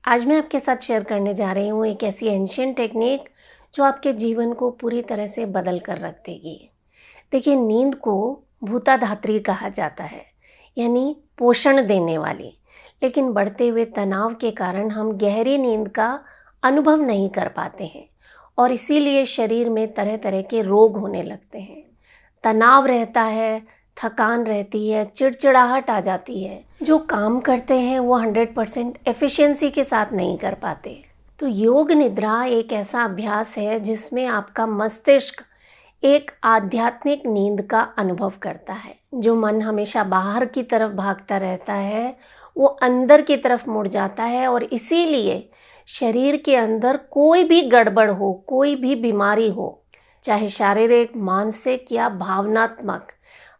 आज मैं आपके साथ शेयर करने जा रही हूँ एक ऐसी एंशिएंट टेक्निक जो आपके जीवन को पूरी तरह से बदल कर रख देगी। देखिए, नींद को भूताधात्री कहा जाता है, यानी पोषण देने वाली। लेकिन बढ़ते हुए तनाव के कारण हम गहरी नींद का अनुभव नहीं कर पाते हैं और इसीलिए शरीर में तरह तरह के रोग होने लगते हैं। तनाव रहता है, थकान रहती है, चिड़चिड़ाहट आ जाती है। जो काम करते हैं वो 100% एफिशिएंसी के साथ नहीं कर पाते। तो योग निद्रा एक ऐसा अभ्यास है जिसमें आपका मस्तिष्क एक आध्यात्मिक नींद का अनुभव करता है। जो मन हमेशा बाहर की तरफ भागता रहता है वो अंदर की तरफ मुड़ जाता है और इसीलिए शरीर के अंदर कोई भी गड़बड़ हो, कोई भी बीमारी हो, चाहे शारीरिक, मानसिक या भावनात्मक,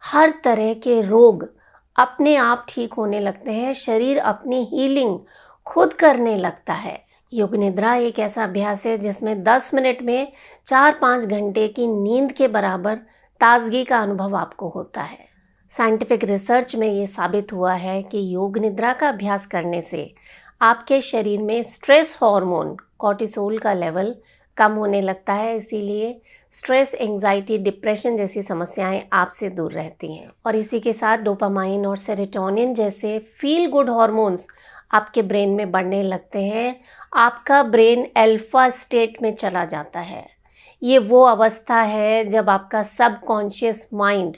हर तरह के रोग अपने आप ठीक होने लगते हैं। शरीर अपनी हीलिंग खुद करने लगता है। योग निद्रा एक ऐसा अभ्यास है जिसमें 10 मिनट में 4-5 घंटे की नींद के बराबर ताजगी का अनुभव आपको होता है। साइंटिफिक रिसर्च में ये साबित हुआ है कि योग निद्रा का अभ्यास करने से आपके शरीर में स्ट्रेस हार्मोन कॉर्टिसोल का लेवल कम होने लगता है। इसीलिए स्ट्रेस, एंजाइटी, डिप्रेशन जैसी समस्याएं आपसे दूर रहती हैं और इसी के साथ डोपामाइन और सेरोटोनिन जैसे फील गुड हार्मोन्स आपके ब्रेन में बढ़ने लगते हैं। आपका ब्रेन अल्फा स्टेट में चला जाता है। ये वो अवस्था है जब आपका सबकॉन्शियस माइंड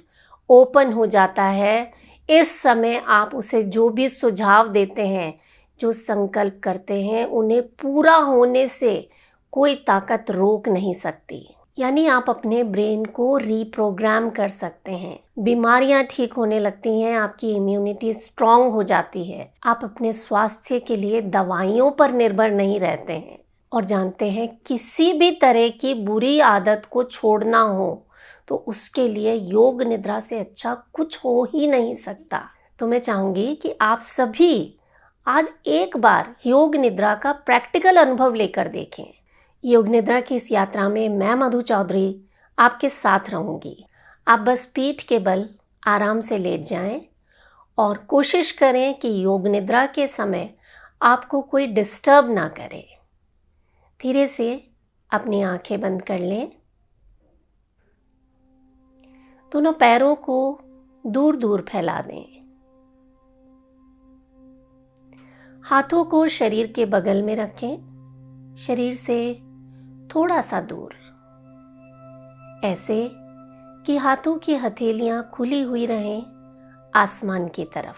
ओपन हो जाता है। इस समय आप उसे जो भी सुझाव देते हैं, जो संकल्प करते हैं, उन्हें पूरा होने से कोई ताकत रोक नहीं सकती। यानी आप अपने ब्रेन को रीप्रोग्राम कर सकते हैं। बीमारियां ठीक होने लगती हैं, आपकी इम्यूनिटी स्ट्रांग हो जाती है। आप अपने स्वास्थ्य के लिए दवाइयों पर निर्भर नहीं रहते हैं। और जानते हैं, किसी भी तरह की बुरी आदत को छोड़ना हो तो उसके लिए योग निद्रा से अच्छा कुछ हो ही नहीं सकता। तो मैं चाहूँगी कि आप सभी आज एक बार योग निद्रा का प्रैक्टिकल अनुभव लेकर देखें। योग निद्रा की इस यात्रा में मैं मधु चौधरी आपके साथ रहूँगी। आप बस पीठ के बल आराम से लेट जाएं और कोशिश करें कि योग निद्रा के समय आपको कोई डिस्टर्ब ना करे। धीरे से अपनी आंखें बंद कर लें। दोनों पैरों को दूर दूर फैला दें। हाथों को शरीर के बगल में रखें, शरीर से थोड़ा सा दूर, ऐसे कि हाथों की हथेलियां खुली हुई रहें आसमान की तरफ।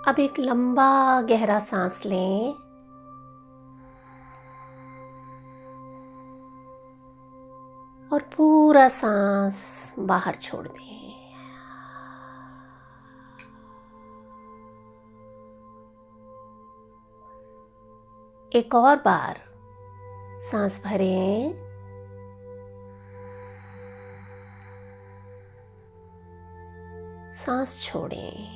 अब एक लंबा गहरा सांस लें और पूरा सांस बाहर छोड़ दें। एक और बार सांस भरें, सांस छोड़ें।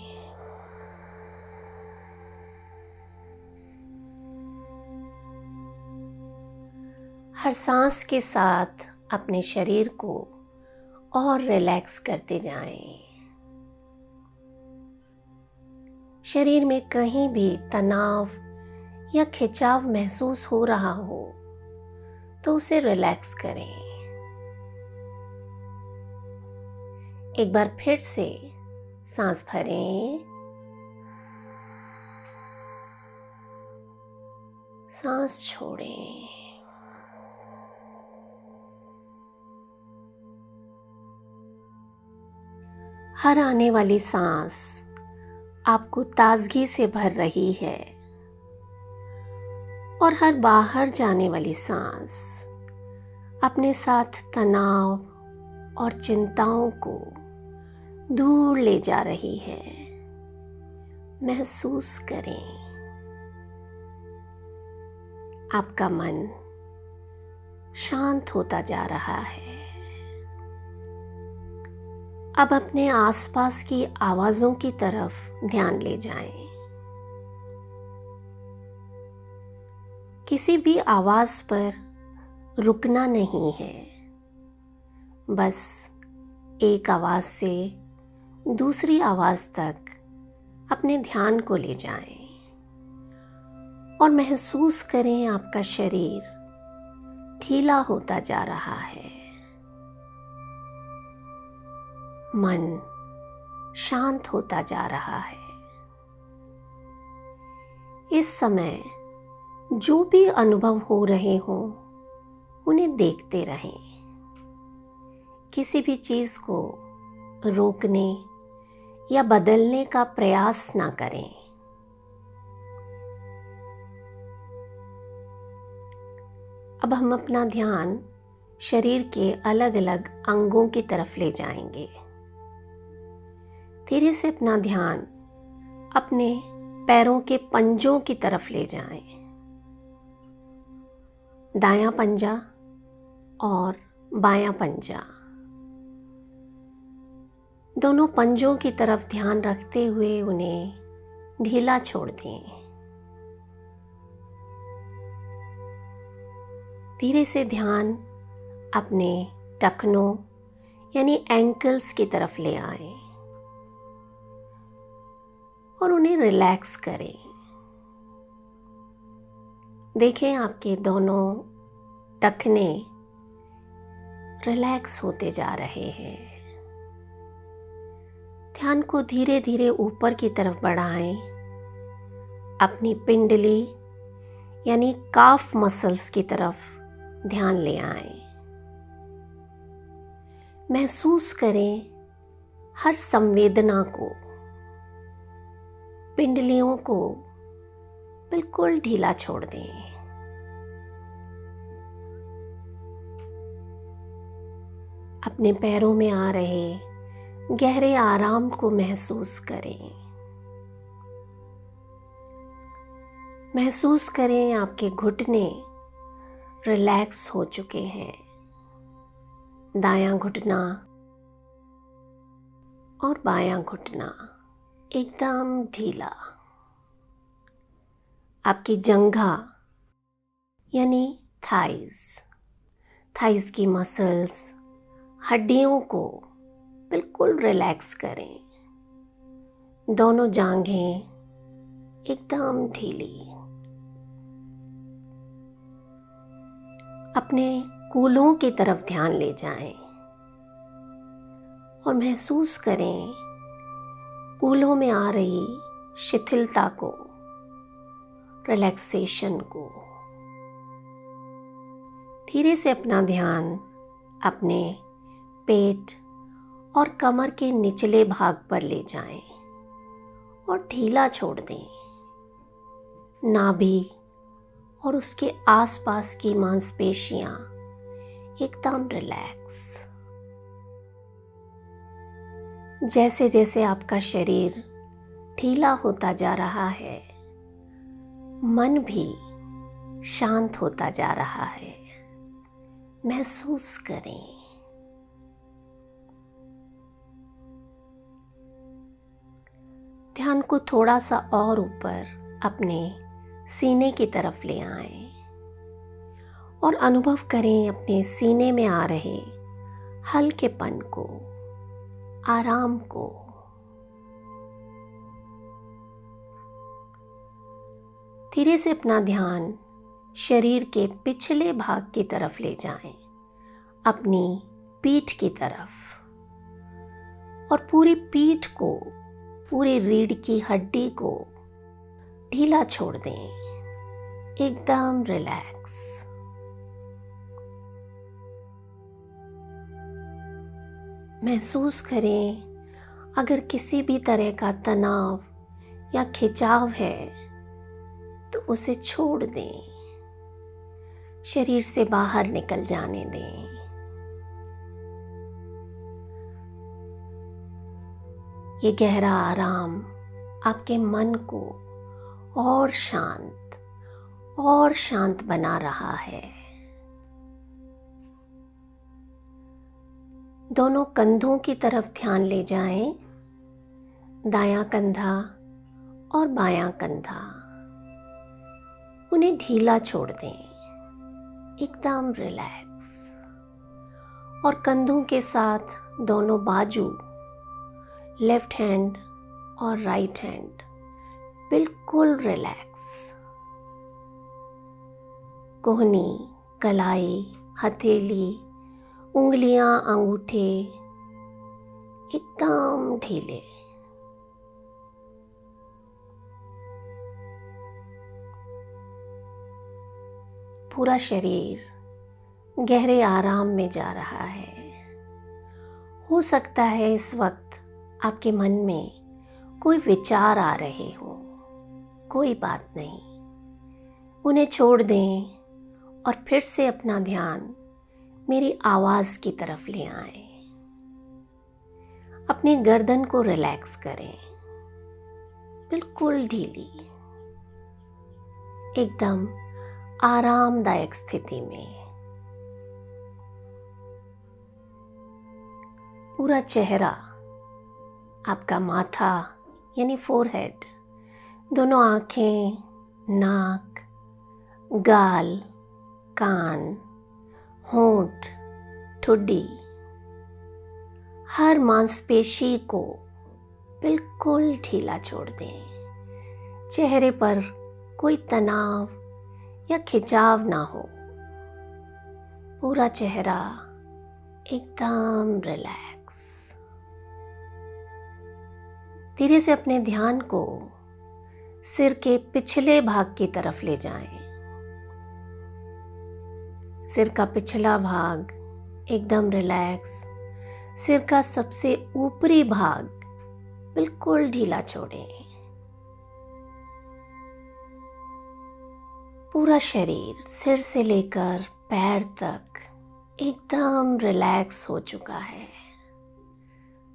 हर सांस के साथ अपने शरीर को और रिलैक्स करते जाएं। शरीर में कहीं भी तनाव या खिंचाव महसूस हो रहा हो तो उसे रिलैक्स करें। एक बार फिर से सांस भरें, सांस छोड़ें। हर आने वाली सांस आपको ताजगी से भर रही है और हर बाहर जाने वाली सांस अपने साथ तनाव और चिंताओं को दूर ले जा रही है। महसूस करें, आपका मन शांत होता जा रहा है। अब अपने आसपास की आवाज़ों की तरफ ध्यान ले जाएं। किसी भी आवाज़ पर रुकना नहीं है, बस एक आवाज़ से दूसरी आवाज़ तक अपने ध्यान को ले जाएं। और महसूस करें आपका शरीर ढीला होता जा रहा है। मन शांत होता जा रहा है। इस समय जो भी अनुभव हो रहे हों उन्हें देखते रहें। किसी भी चीज को रोकने या बदलने का प्रयास ना करें। अब हम अपना ध्यान शरीर के अलग अलग अंगों की तरफ ले जाएंगे। धीरे से अपना ध्यान अपने पैरों के पंजों की तरफ ले जाएं। दायां पंजा और बायां पंजा, दोनों पंजों की तरफ ध्यान रखते हुए उन्हें ढीला छोड़ दें। धीरे से ध्यान अपने टखनों यानी एंकल्स की तरफ ले आएं और उन्हें रिलैक्स करें। देखें आपके दोनों टखने रिलैक्स होते जा रहे हैं। ध्यान को धीरे धीरे ऊपर की तरफ बढ़ाएं। अपनी पिंडली यानी काफ मसल्स की तरफ ध्यान ले आएं। महसूस करें हर संवेदना को, पिंडलियों को बिल्कुल ढीला छोड़ दें। अपने पैरों में आ रहे गहरे आराम को महसूस करें। महसूस करें आपके घुटने रिलैक्स हो चुके हैं। दायां घुटना और बायां घुटना एकदम ढीला। आपकी जंघा यानी थाइज की मसल्स, हड्डियों को बिल्कुल रिलैक्स करें। दोनों जांघें एकदम ढीली। अपने कूल्हों की तरफ ध्यान ले जाएं और महसूस करें कूल्हों में आ रही शिथिलता को, रिलैक्सेशन को। धीरे से अपना ध्यान अपने पेट और कमर के निचले भाग पर ले जाएं और ढीला छोड़ दें। नाभि और उसके आसपास की मांसपेशियां एकदम रिलैक्स। जैसे जैसे आपका शरीर ढीला होता जा रहा है, मन भी शांत होता जा रहा है। महसूस करें। ध्यान को थोड़ा सा और ऊपर अपने सीने की तरफ ले आएं और अनुभव करें अपने सीने में आ रहे हल्केपन को, आराम को। धीरे से अपना ध्यान शरीर के पिछले भाग की तरफ ले जाएं, अपनी पीठ की तरफ, और पूरी पीठ को, पूरी रीढ़ की हड्डी को ढीला छोड़ दें। एकदम रिलैक्स। महसूस करें अगर किसी भी तरह का तनाव या खिंचाव है तो उसे छोड़ दें, शरीर से बाहर निकल जाने दें। ये गहरा आराम आपके मन को और शांत बना रहा है। दोनों कंधों की तरफ ध्यान ले जाएं, दायां कंधा और बायां कंधा, उन्हें ढीला छोड़ दें, एकदम रिलैक्स। और कंधों के साथ दोनों बाजू, लेफ्ट हैंड और राइट हैंड बिल्कुल रिलैक्स। कोहनी, कलाई, हथेली, उंगलियां, अंगूठे एकदम ढीले। पूरा शरीर गहरे आराम में जा रहा है। हो सकता है इस वक्त आपके मन में कोई विचार आ रहे हो, कोई बात नहीं, उन्हें छोड़ दें और फिर से अपना ध्यान मेरी आवाज की तरफ ले आएं। अपनी गर्दन को रिलैक्स करें, बिल्कुल ढीली, एकदम आरामदायक स्थिति में। पूरा चेहरा, आपका माथा यानी फोरहेड, दोनों आंखें, नाक, गाल, कान, होंठ, ठुड्डी, हर मांसपेशी को बिल्कुल ढीला छोड़ दें। चेहरे पर कोई तनाव या खिंचाव ना हो। पूरा चेहरा एकदम रिलैक्स। धीरे से अपने ध्यान को सिर के पिछले भाग की तरफ ले जाएं। सिर का पिछला भाग एकदम रिलैक्स। सिर का सबसे ऊपरी भाग बिल्कुल ढीला छोड़ें। पूरा शरीर सिर से लेकर पैर तक एकदम रिलैक्स हो चुका है।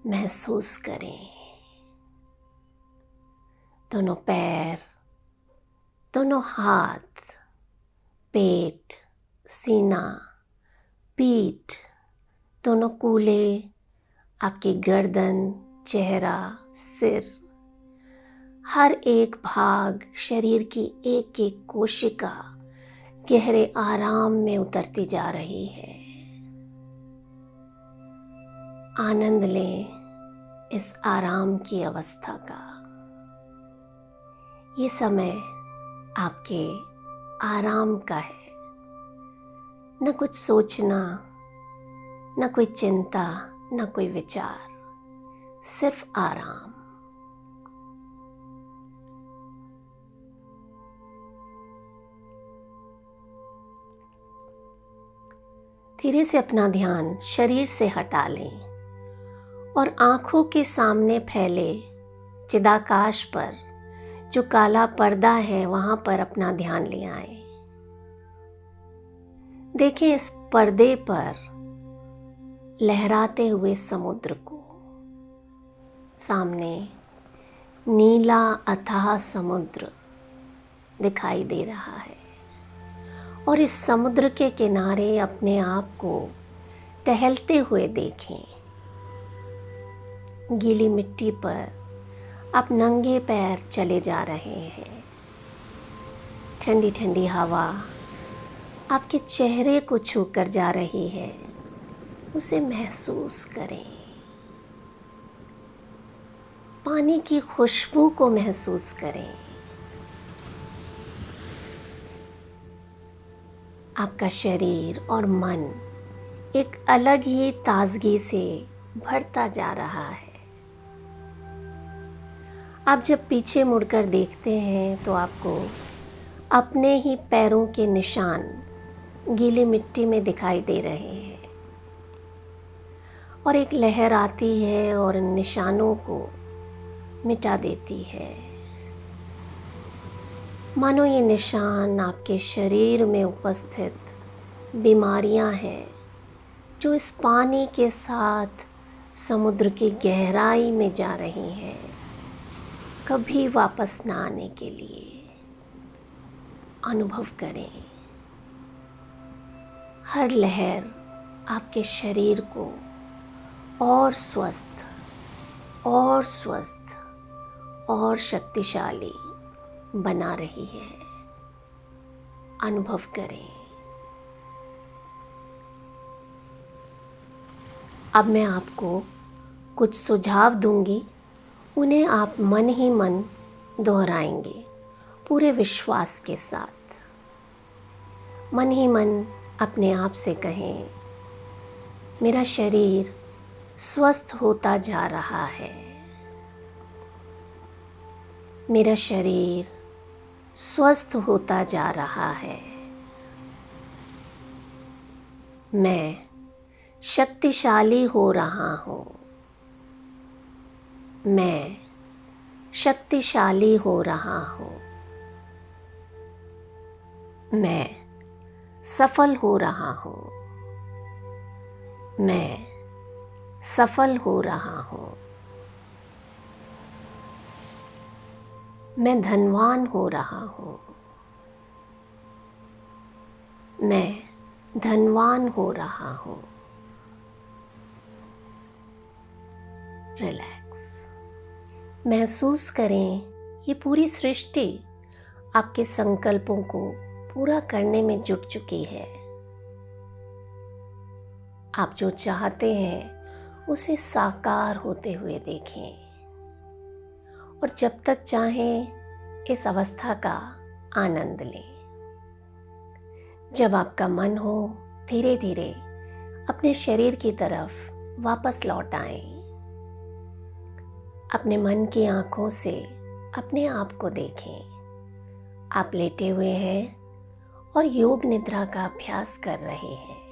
महसूस करें। दोनों पैर, दोनों हाथ, पेट, सीना, पीठ, दोनों कूल्हे, आपकी गर्दन, चेहरा, सिर, हर एक भाग, शरीर की एक एक कोशिका गहरे आराम में उतरती जा रही है। आनंद लें इस आराम की अवस्था का। ये समय आपके आराम का है। न कुछ सोचना, न कोई चिंता, न कोई विचार, सिर्फ आराम। धीरे से अपना ध्यान शरीर से हटा लें और आंखों के सामने फैले चिदाकाश पर जो काला पर्दा है वहां पर अपना ध्यान ले आए। देखें इस पर्दे पर लहराते हुए समुद्र को। सामने नीला अथाह समुद्र दिखाई दे रहा है और इस समुद्र के किनारे अपने आप को टहलते हुए देखें। गीली मिट्टी पर आप नंगे पैर चले जा रहे हैं। ठंडी ठंडी हवा आपके चेहरे को छूकर जा रही है, उसे महसूस करें। पानी की खुशबू को महसूस करें। आपका शरीर और मन एक अलग ही ताजगी से भरता जा रहा है। आप जब पीछे मुड़कर देखते हैं तो आपको अपने ही पैरों के निशान गीली मिट्टी में दिखाई दे रहे हैं और एक लहर आती है और इन निशानों को मिटा देती है। मानो ये निशान आपके शरीर में उपस्थित बीमारियां हैं जो इस पानी के साथ समुद्र की गहराई में जा रही हैं, कभी वापस ना आने के लिए। अनुभव करें। हर लहर आपके शरीर को और स्वस्थ और शक्तिशाली बना रही है। अनुभव करें। अब मैं आपको कुछ सुझाव दूंगी, उन्हें आप मन ही मन दोहराएंगे पूरे विश्वास के साथ। मन ही मन अपने आप से कहें, मेरा शरीर स्वस्थ होता जा रहा है, मेरा शरीर स्वस्थ होता जा रहा है, मैं शक्तिशाली हो रहा हूँ, मैं शक्तिशाली हो रहा हूँ, मैं सफल हो रहा हूँ, मैं सफल हो रहा हूँ, मैं धनवान हो रहा हूँ, मैं धनवान हो रहा हूँ। रिलैक्स। महसूस करें ये पूरी सृष्टि आपके संकल्पों को पूरा करने में जुट चुकी है। आप जो चाहते हैं उसे साकार होते हुए देखें और जब तक चाहें इस अवस्था का आनंद लें। जब आपका मन हो, धीरे धीरे अपने शरीर की तरफ वापस लौट आएं। अपने मन की आंखों से अपने आप को देखें। आप लेटे हुए हैं और योग निद्रा का अभ्यास कर रहे हैं।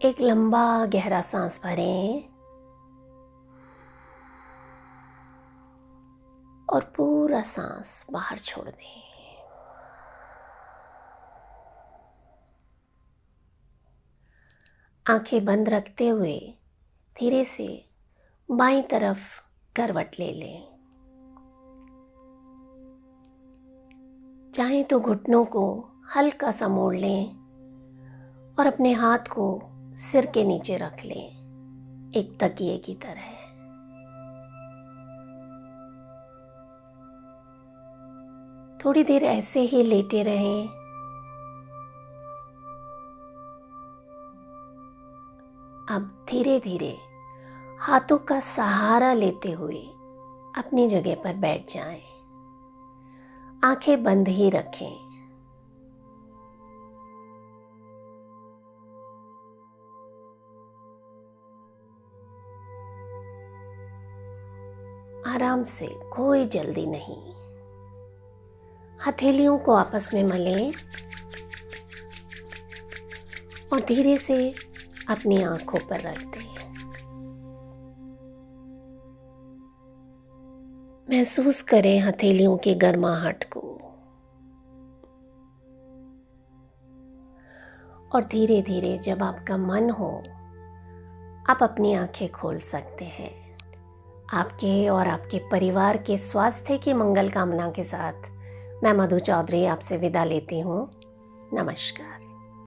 एक लंबा गहरा सांस भरें और पूरा सांस बाहर छोड़ दें। आंखें बंद रखते हुए धीरे से बाईं तरफ करवट ले लें। चाहें तो घुटनों को हल्का सा मोड़ लें और अपने हाथ को सिर के नीचे रख लें, एक तकिए की तरह। थोड़ी देर ऐसे ही लेटे रहें। अब धीरे धीरे हाथों का सहारा लेते हुए अपनी जगह पर बैठ जाएं। आंखें बंद ही रखें। आराम से, कोई जल्दी नहीं। हथेलियों को आपस में मलें और धीरे से अपनी आंखों पर रख दें। महसूस करें हथेलियों की गर्माहट को और धीरे धीरे जब आपका मन हो आप अपनी आंखें खोल सकते हैं। आपके और आपके परिवार के स्वास्थ्य की मंगल कामना के साथ मैं मधु चौधरी आपसे विदा लेती हूँ। नमस्कार।